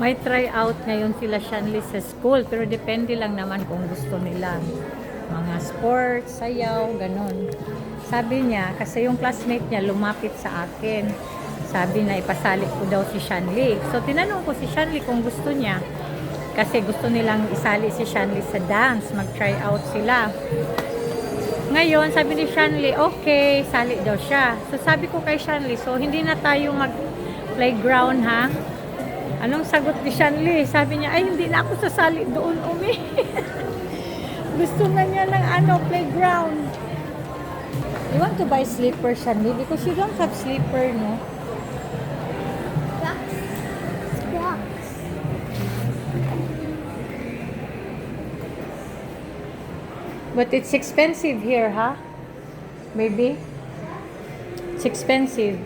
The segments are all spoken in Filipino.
May try out ngayon sila Shanley sa school, pero depende lang naman kung gusto nila. Mga sports, sayaw, ganun. Sabi niya, kasi yung classmate niya lumapit sa akin. Sabi na ipasali ko daw si Shanley. So tinanong ko si Shanley kung gusto niya. Kasi gusto nilang isali si Shanley sa dance, mag-try out sila. Ngayon, sabi ni Shanley, okay, sali daw siya. So sabi ko kay Shanley, so hindi na tayo mag-playground ha? Anong sagot ni Shanley? Sabi niya, ay hindi na ako sasali doon, Umi. Gusto na niya ng playground. You want to buy slipper, Shanley? Because you don't have slipper, no? But it's expensive here, huh? Maybe? It's expensive.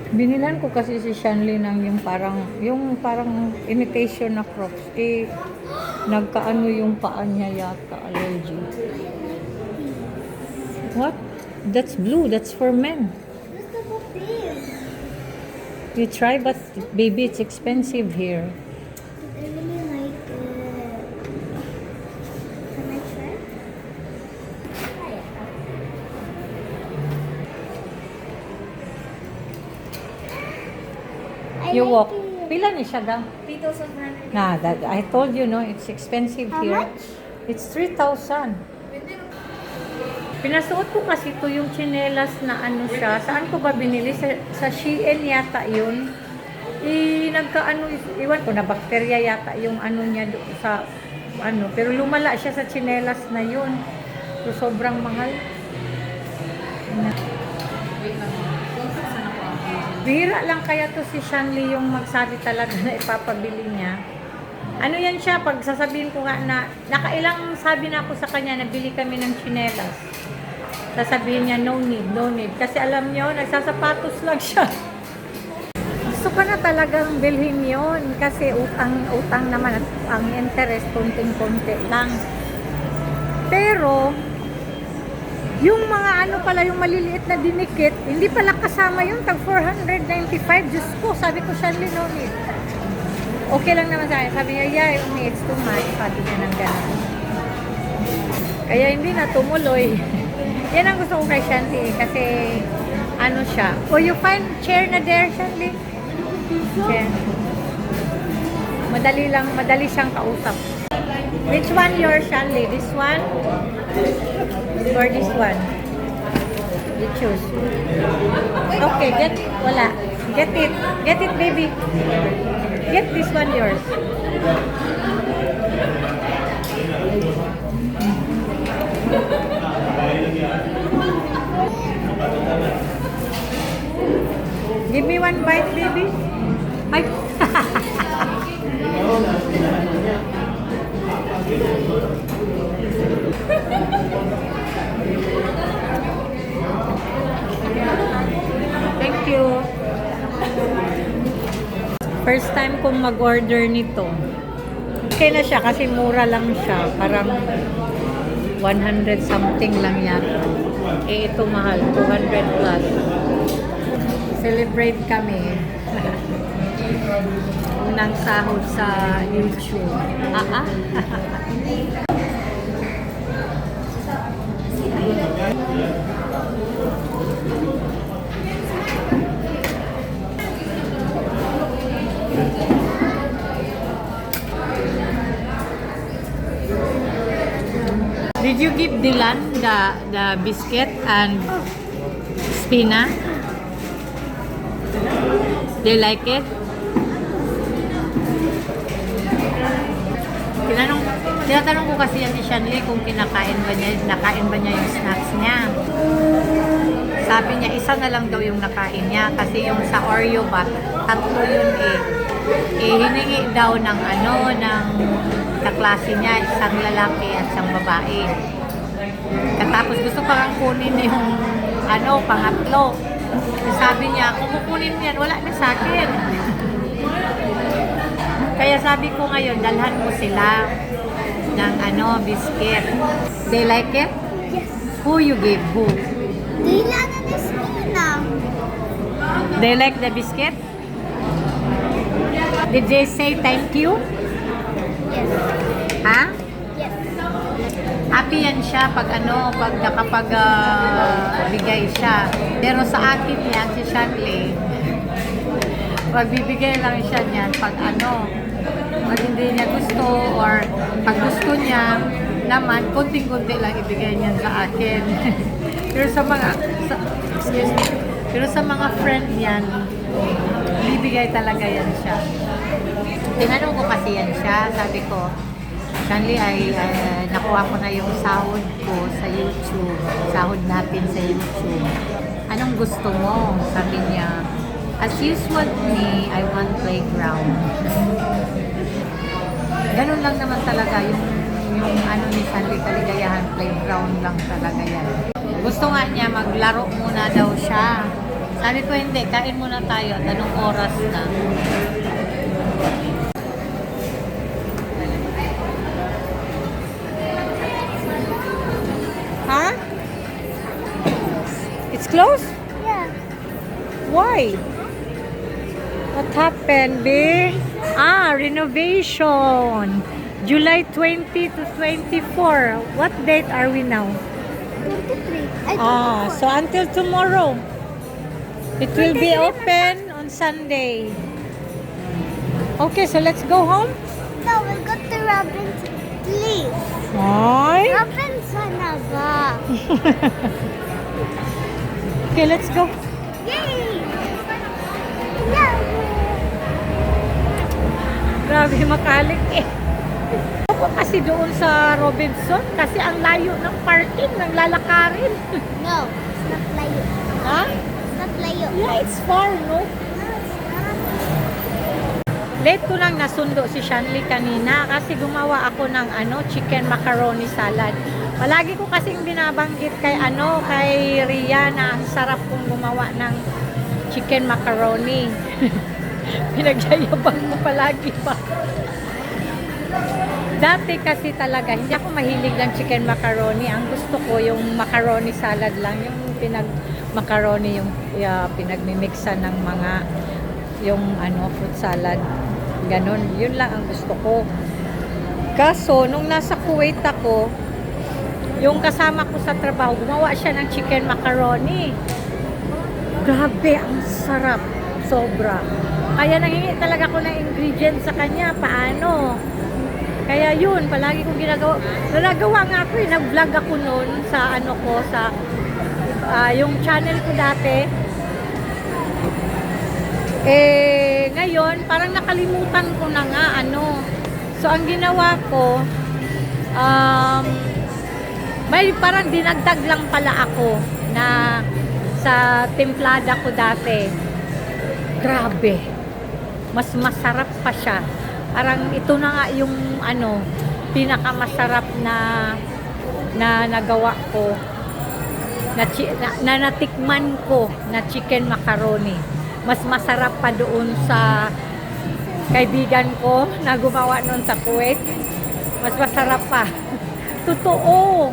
Binilan ko kasi si Shanley ng yung parang imitation na Crocs. Eh, nagkaano yung paa niya yata, allergy. What? That's blue. That's for men. You try, but baby, it's expensive here. I really like it. Can I try? You walk. Pila ni siya daw? 3,400. Nah, that I told you, no, it's expensive How here. much? It's 3,000. Pinasuot ko kasi ito yung tsinelas na ano siya. Saan ko ba binili? Sa Shein yata yun. Iwan ko na bakterya yata yung ano niya sa ano. Pero lumala siya sa tsinelas na yun. So, sobrang mahal. Bihira lang kaya to si Shanley yung magsabi talaga na ipapabili niya. Ano yan siya, pag sasabihin ko nga na, nakailang sabi na ako sa kanya na bili kami ng tsinelas. Sasabihin niya, no need. Kasi alam niyo, nagsasapatos lang siya. Gusto ko na talagang bilhin yon kasi utang naman at ang interest, konting-konti lang. Pero, yung mga yung maliliit na dinikit, hindi pala kasama yun, tag 495. Diyos ko, sabi ko, Shanley, no need. Okay lang naman sa akin. Sabi niya, yeah, it's too much. Sabi niya ng gano'n. Kaya hindi na tumuloy. Yan ang gusto ko kay Shanley kasi ano siya. Oh, you find chair na there, Shanley? Chair. Madali siyang kausap. Which one yours, Shanley? This one? Or this one? You choose. Okay, wala. Get it, baby. Get this one yours. Give me one bite, baby. Ay. Thank you. First time kong mag-order nito. Okay na siya kasi mura lang siya. Parang 100 something lang yata. Eh, ito mahal. 200 plus. Celebrate kami. Unang sahod sa YouTube. Did you give Dylan the biscuit and spina? They like it? Tinatanong ko kasi yan si Shanley kung nakain ba niya yung snacks niya. Sabi niya, isa na lang daw yung nakain niya kasi yung sa Oreo ba, 3 yun eh. Hiningi daw ng kaklase niya, isang lalaki at isang babae. Katapos gusto parang kunin yung pangatlo. Sabi niya, kung kukunin mo yan, wala na sa akin. Kaya sabi ko ngayon, dalhan mo sila ng biscuit. They like it? Yes. Who you give? Who? Dila na ni Spina. They like the biscuit? Did they say thank you? Yes. Ha? Yes. Happy yan siya pag pag nakapag bigay siya. Pero sa akin yan, si Shanley, magbibigay lang siya niyan pag pag hindi niya gusto or pag gusto niya naman, konting-konti lang ibigay niya sa akin. Pero sa mga, excuse me, pero sa mga friend yan, bibigay talaga yan siya. Tinanong ko kasi yan siya, sabi ko, Shanley, nakuha ko na yung sahod ko sa YouTube. Sahod natin sa YouTube. Anong gusto mo? Sabi niya, as usual me, I want playground. Ganun lang naman talaga yung ni Shanley Kaligayahan, playground lang talaga yan. Gusto nga niya maglaro muna daw siya. Sabi ko hindi, kain muna tayo. Anong oras na? Huh? It's closed? Yeah. Why? What happened, B? Renovation. July 20 to 24. What date are we now? 23. So until tomorrow. It will be open on Sunday. Okay, so let's go home. No, we'll go to Robin's. Please. Hi. Robinson na ba? Okay, let's go. Yay! Yeah. Grabe makalik eh. Ako kasi doon sa Robinson kasi ang layo ng parking, ng lalakarin. No, it's not layo. Ha? It's not layo. Yeah, it's far, no? No, it's not. Late ko lang nasundo si Shanley kanina kasi gumawa ako ng chicken macaroni salad. Palagi ko kasing binabanggit kay kay Ria na ang sarap kong gumawa ng chicken macaroni. Pinagyayabang mo palagi pa. Dati kasi talaga, hindi ako mahilig ng chicken macaroni. Ang gusto ko yung macaroni salad lang. Yung macaroni, yung pinagmimixan ng mga, yung fruit salad. Ganon. Yun lang ang gusto ko. Kaso, nung nasa Kuwait ako, yung kasama ko sa trabaho, gumawa siya ng chicken macaroni. Grabe, ang sarap. Sobra. Kaya nangingi talaga ko ng ingredients sa kanya. Paano? Kaya yun, palagi kong ginagawa. Nagagawa nga ako nag-vlog ako noon sa sa yung channel ko dati. Ngayon, parang nakalimutan ko na nga So, ang ginawa ko, may parang dinagdag lang pala ako na sa templada ko dati. Grabe. Mas masarap pa siya. Parang ito na nga yung pinakamasarap na nagawa ko na natikman ko na chicken macaroni. Mas masarap pa doon sa kaibigan ko na gumawa noon sa Kuwait. Mas masarap pa. Totoo.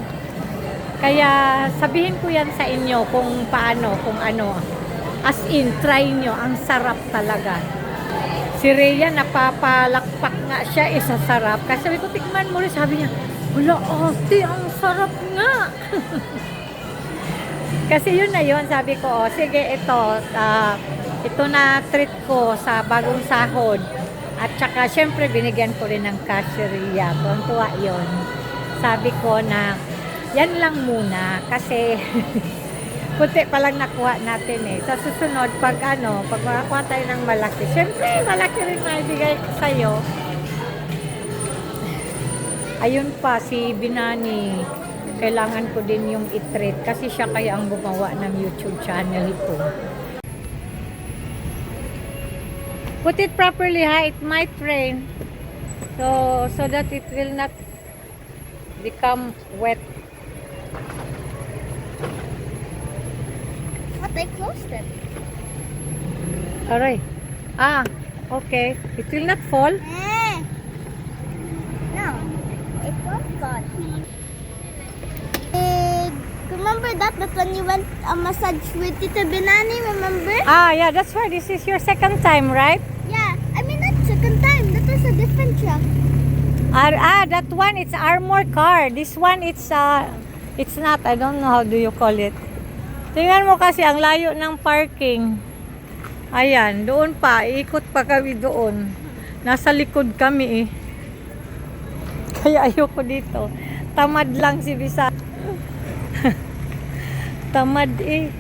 Kaya sabihin ko yan sa inyo kung paano, kung as in, try nyo. Ang sarap talaga. Si Rhea, napapalakpak nga siya, sa sarap. Kasi sabi ko, tikman mo rin. Sabi niya, wala ate, ang sarap nga. Kasi yun na yun, sabi ko, sige, ito na treat ko sa bagong sahod. At saka, syempre, binigyan ko rin ng cash si Rhea. Tuwa yun. Sabi ko na, yan lang muna. Kasi, kunti pa lang nakuha natin eh. Sa susunod, pag makakuha tayo ng malaki, syempre, malaki rin maibigay ko sa'yo. Ayun pa, si Binani, kailangan ko din yung i-treat kasi siya kaya ang gumawa ng YouTube channel ko. Put it properly, ha? It might rain. So that it will not become wet. But I closed it. Alright. Okay. It will not fall. No, it won't fall. Remember that when you went a massage with Tita Binani, remember? Yeah, that's why this is your second time, right? Yeah, I mean not second different truck. That one, it's armor car. This one, it's not. I don't know how do you call it. Tingnan mo kasi, ang layo ng parking. Ayan, doon pa. Iikot pa kami doon. Nasa likod kami eh. Kaya ayoko dito. Tamad lang si Bisa. Tamad eh.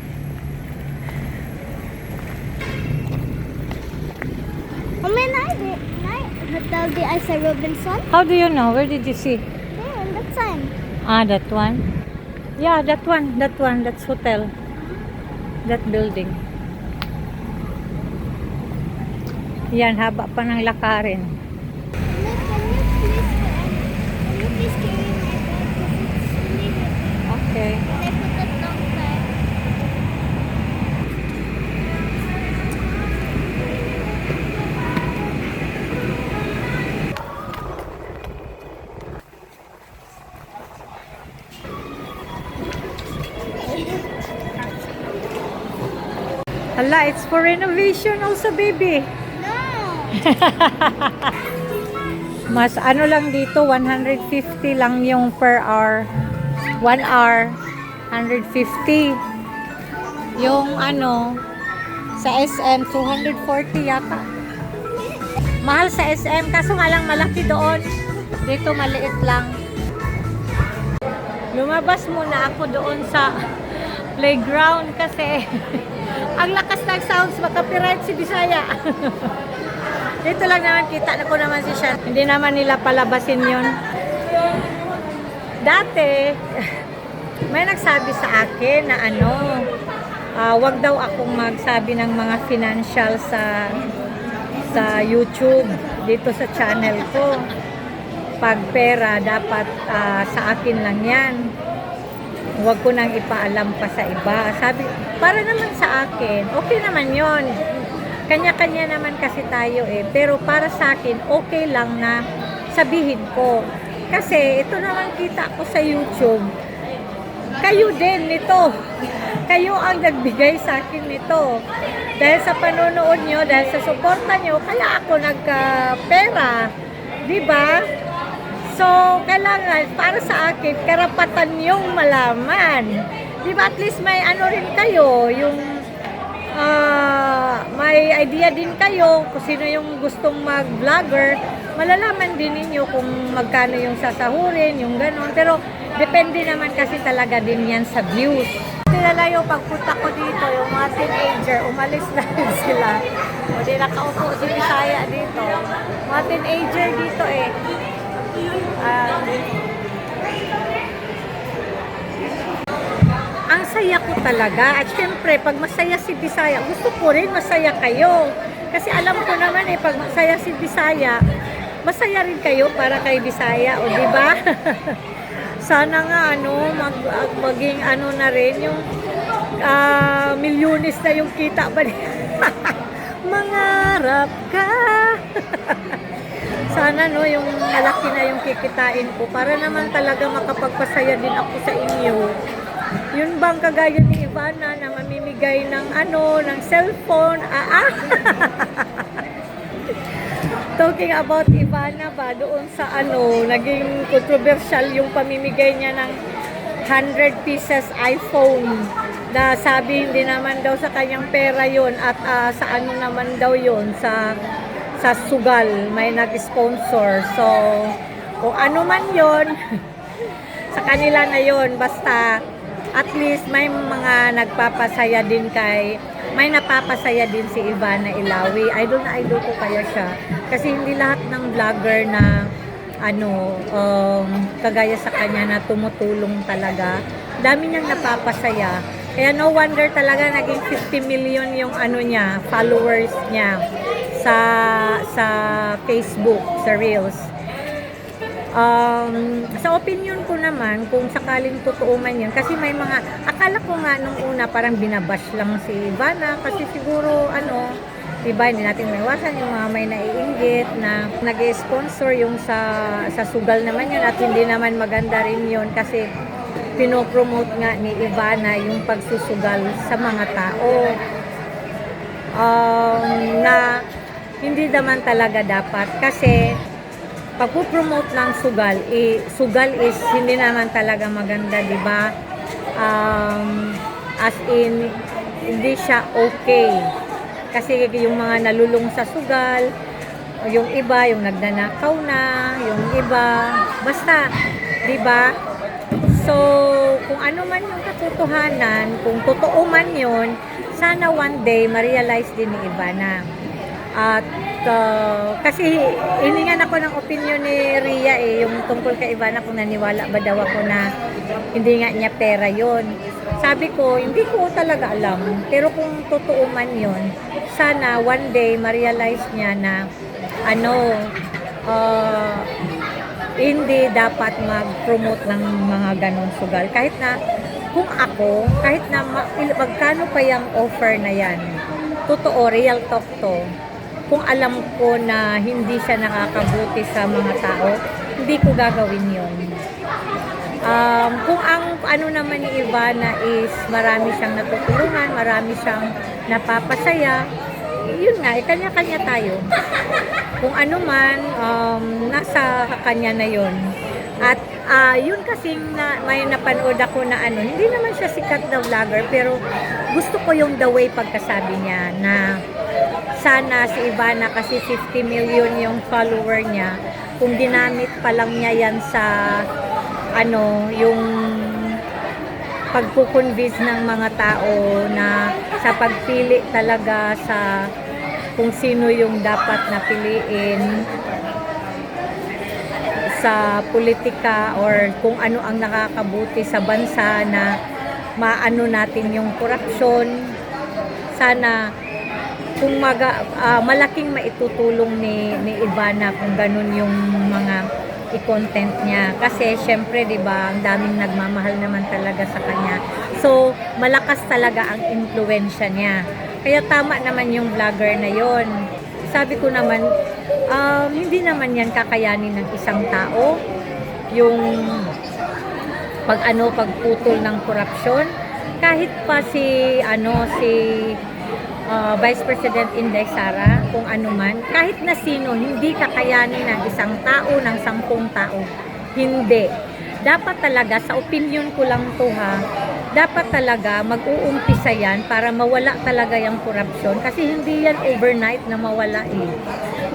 Hotel de Isa Robinson. How do you know? Where did you see? There, on that sign. That one? Yeah, that one. That one. That's hotel. That building. Yan, haba pa ng lakarin. Can you please carry my bag? Because it's really heavy. Okay. And I put that long bag. Hala, it's for renovation also, baby. No. Mas ano lang dito, 150 lang yung per hour. 1 hour, 150. Yung ano, sa SM, 240 yata. Mahal sa SM, kaso nga lang malaki doon. Dito maliit lang. Lumabas muna ako doon sa playground kasi ang lakas ng sounds, makapiright si Bisaya. Dito lang naman, kita na ko naman si Sean. Hindi naman nila palabasin yun. Dati, may nagsabi sa akin na ano, wag daw akong magsabi ng mga financial sa YouTube, dito sa channel ko. Pag pera, dapat sa akin lang yan. Huwag ko nang ipaalam pa sa iba. Sabi, para naman sa akin, okay naman yon. Kanya-kanya naman kasi tayo eh. Pero para sa akin, okay lang na sabihin ko. Kasi ito naman kita ko sa YouTube. Kayo din nito. Kayo ang nagbigay sa akin nito. Dahil sa panonood nyo, dahil sa suporta nyo, kaya ako nagka-pera. Diba? So, kailangan, para sa akin, karapatan yung malaman. Di ba, at least may ano rin kayo, yung may idea din kayo kung sino yung gustong mag-vlogger. Malalaman din ninyo kung magkano yung sasahurin, yung ganon. Pero, depende naman kasi talaga din yan sa views. Nilalayo, pagpunta ko dito, yung mga teenager, umalis na rin sila. O, di nakaupo si Bisaya dito. Mga teenager dito eh. Ang saya ko talaga at syempre pag masaya si Bisaya, gusto ko rin masaya kayo kasi alam ko naman eh, pag masaya si Bisaya, masaya rin kayo para kay Bisaya, o di ba? Sana nga ano, maging ano na rin yung milyones na yung kita ba? Mangarap ka. Sana no, yung malaki na yung kikitain ko para naman talaga makapagpasaya din ako sa inyo. Yun bang kagaya ni Ivana na mamimigay ng ano, ng cellphone? Talking about Ivana ba, doon sa ano, naging controversial yung pamimigay niya ng 100 pieces iPhone na sabi hindi naman daw sa kanyang pera yon at sa ano naman daw yon sa sugal may nag-sponsor. So kung ano man yon sa kanila na yon, basta at least may mga nagpapasaya din may napapasaya din si Ivana Ilawi. Idol na idol ko kaya siya kasi hindi lahat ng vlogger na ano kagaya sa kanya na tumutulong talaga. Dami niyang napapasaya. Kaya no wonder talaga naging 50 million yung ano niya, followers niya sa Facebook, sa Reels. Sa opinion ko naman, kung sakaling totoo man yun, kasi may mga, akala ko nga nung una parang binabash lang si Ivana, kasi siguro ano, diba, hindi natin maiwasan yung mga may naiinggit na nag-sponsor yung sa sugal naman yun at hindi naman maganda rin yun kasi pinopromote nga ni Ivana yung pagsusugal sa mga tao na hindi naman talaga dapat kasi pagpo-promote ng sugal, sugal is hindi naman talaga maganda, di ba? As in, hindi siya okay. Kasi yung mga nalulung sa sugal, yung iba, yung nagnanakaw na, yung iba, basta, di ba? So, kung ano man yung katotohanan, kung totoo man yun, sana one day ma-realize din ni Ivana. At kasi hiningan ako ng opinion ni Ria yung tungkol kay Ivana kung naniwala ba daw ako na hindi nga niya pera yon. Sabi ko, hindi ko talaga alam. Pero kung totoo man yon, sana one day ma-realize niya na hindi dapat mag-promote ng mga ganong sugal. Kahit na, kung ako, kahit na magkano pa yung offer na yan, totoo, real talk to, kung alam ko na hindi siya nakakabuti sa mga tao, hindi ko gagawin yun. Kung ang ano naman ni Ivana is marami siyang natutulungan, marami siyang napapasaya, yun nga, kanya-kanya tayo. Kung ano man, nasa kanya na yun. At yun kasing may napanood ako na hindi naman siya sikat na vlogger, pero gusto ko yung the way pagkasabi niya na sana si Ivana kasi 50 million yung follower niya, kung ginamit pa lang niya yan sa yung pagkukonvince ng mga tao na sa pagpili talaga sa kung sino yung dapat na piliin sa politika or kung ano ang nakakabuti sa bansa na maano natin yung korupsyon. Sana kung malaking maitutulong ni Ivana kung ganun yung mga i-content niya. Kasi syempre, di ba, ang daming nagmamahal naman talaga sa kanya. So, malakas talaga ang impluwensya niya. Kaya tama naman yung vlogger na yon. Sabi ko naman, hindi naman yan kakayanin ng isang tao. Yung pagputol ng korupsyon. Kahit pa si Vice President Inday Sara, kung ano man, kahit na sino, hindi kakayanin ng isang tao, ng 10 tao. Hindi. Dapat talaga, sa opinion ko lang to ha, dapat talaga mag-uumpisa yan para mawala talaga yung korupsyon. Kasi hindi yan overnight na mawala eh.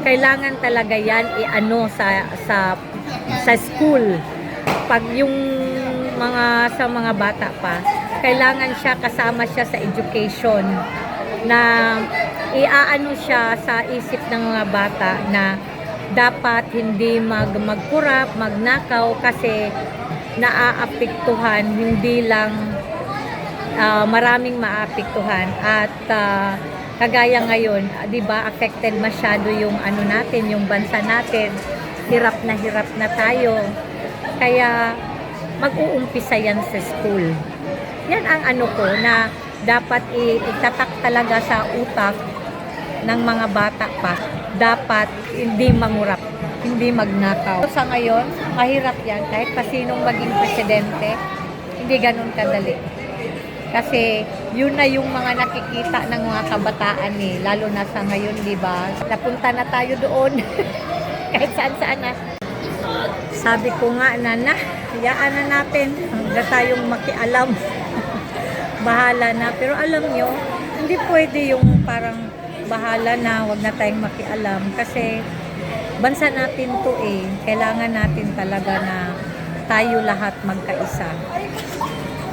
Kailangan talaga yan sa school. Pag yung sa mga bata pa, kailangan kasama siya sa education na iaano siya sa isip ng mga bata na dapat hindi magkurap, magnakaw kasi naaapektuhan, hindi lang maraming maapektuhan at kagaya ngayon, 'di ba, affected masyado yung natin, yung bansa natin. Hirap na tayo. Kaya mag-uumpisa yan sa school. Yan ang ko na dapat itatak talaga sa utak ng mga bata pa. Dapat hindi mangurap, hindi magnakaw. Sa ngayon, mahirap yan. Kahit pa sinong maging presidente, hindi ganun kadali. Kasi yun na yung mga nakikita ng mga kabataan lalo na sa ngayon, di ba? Napunta na tayo doon. Kahit saan-saan na. Sabi ko nga hayaan na natin. Hanggang tayong makialam. Bahala na. Pero alam nyo, hindi pwede yung parang bahala na, wag na tayong makialam. Kasi bansa natin to Kailangan natin talaga na tayo lahat magkaisa.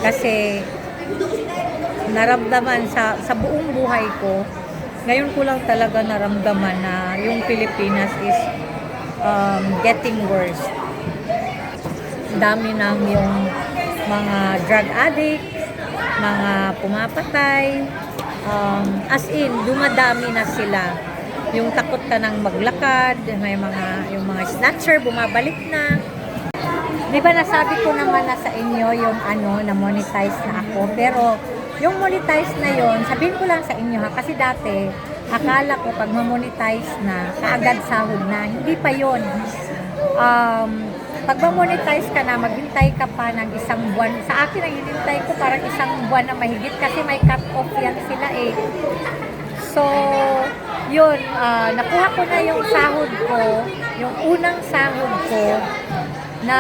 Kasi naramdaman sa buong buhay ko, ngayon ko lang talaga naramdaman na yung Pilipinas is getting worse. Dami nang yung mga drug addict, mga pumapatay, as in, dumadami na sila. Yung takot ka nang maglakad, yung mga snatcher, bumabalik na. Di ba nasabi ko naman na sa inyo yung na monetize na ako, pero yung monetize na yon, sabihin ko lang sa inyo ha, kasi dati, akala ko pag ma-monetize na, kaagad sahod na, hindi pa yon. Pag ma-monetize ka na, maghintay ka pa ng 1 buwan. Sa akin, ang hinintay ko parang 1 buwan na mahigit kasi may cut-off yan sila So, yun, nakuha ko na yung sahod ko, yung unang sahod ko na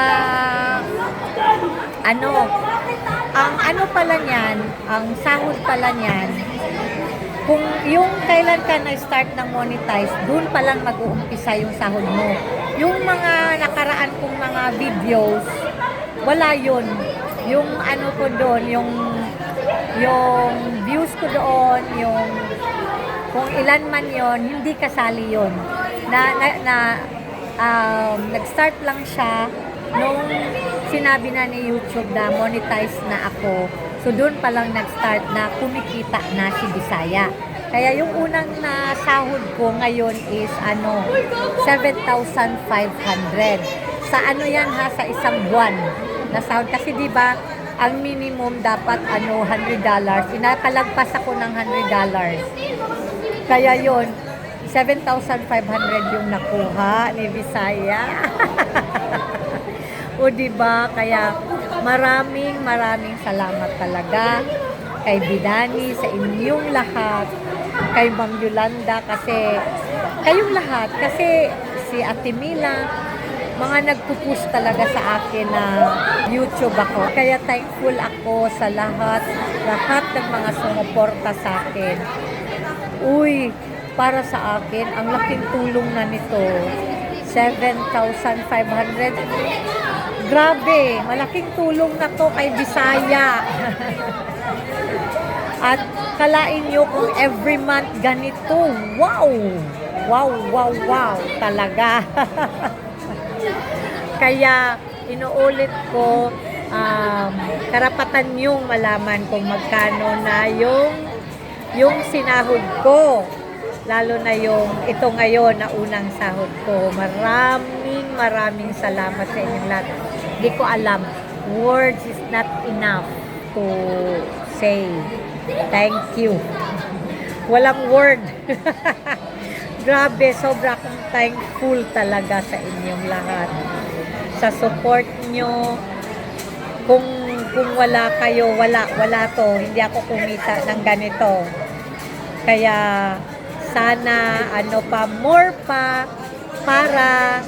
ang pala niyan, ang sahod pala niyan, kung yung kailan ka na-start ng monetize, dun pa lang mag-uumpisa yung sahod mo. Yung mga nakaraan kong mga videos, wala yun. Yung ano ko doon, yung views ko doon, yung kung ilan man yon, hindi kasali yon. Nag-start lang siya nung sinabi na ni YouTube na monetize na ako. So doon pa lang nag-start na kumikita na si Bisaya. Kaya yung unang na sahod ko ngayon is 7,500. Sa yan ha, sa isang buwan na sahod. Kasi di ba ang minimum dapat $100. Inakalagpas ako ng $100. Kaya yon 7,500 yung nakuha ni Bisaya. O diba? Kaya maraming salamat talaga kay Bidani, sa inyong lahat, kay Ma'am Yolanda, kasi kayong lahat, kasi si Ate Mila, mga nagpupush talaga sa akin na YouTube ako. Kaya thankful ako sa lahat ng mga sumuporta sa akin. Uy, para sa akin, ang laking tulong na nito. 7,500. Grabe, malaking tulong na to kay Bisaya. At kalain nyo kung every month ganito. Wow! Wow talaga. Kaya inuulit ko, karapatan nyong malaman kung magkano na yung sinahod ko. Lalo na ito ngayon na unang sahod ko. Maraming salamat sa inyong lahat. Hindi ko alam. Words is not enough to say thank you. Walang word. Grabe, sobra akong thankful talaga sa inyong lahat. Sa support nyo. Kung wala kayo, wala to. Hindi ako kumita ng ganito. Kaya sana more pa para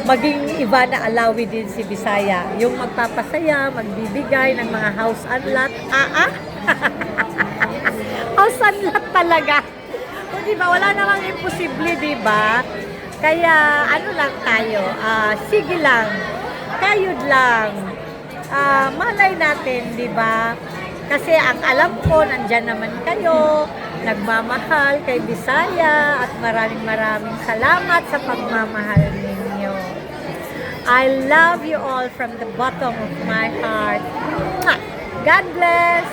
maging iba na alawi din si Bisaya. Yung magpapasaya, magbibigay ng mga house and lot. House and lot talaga. O diba, wala namang imposible, diba? Kaya lang tayo, sige lang, kayod lang, malay natin, diba? Kasi ang alam ko, nandyan naman kayo, nagmamahal kay Bisaya, at maraming salamat sa pagmamahal ninyo. I love you all from the bottom of my heart. God bless!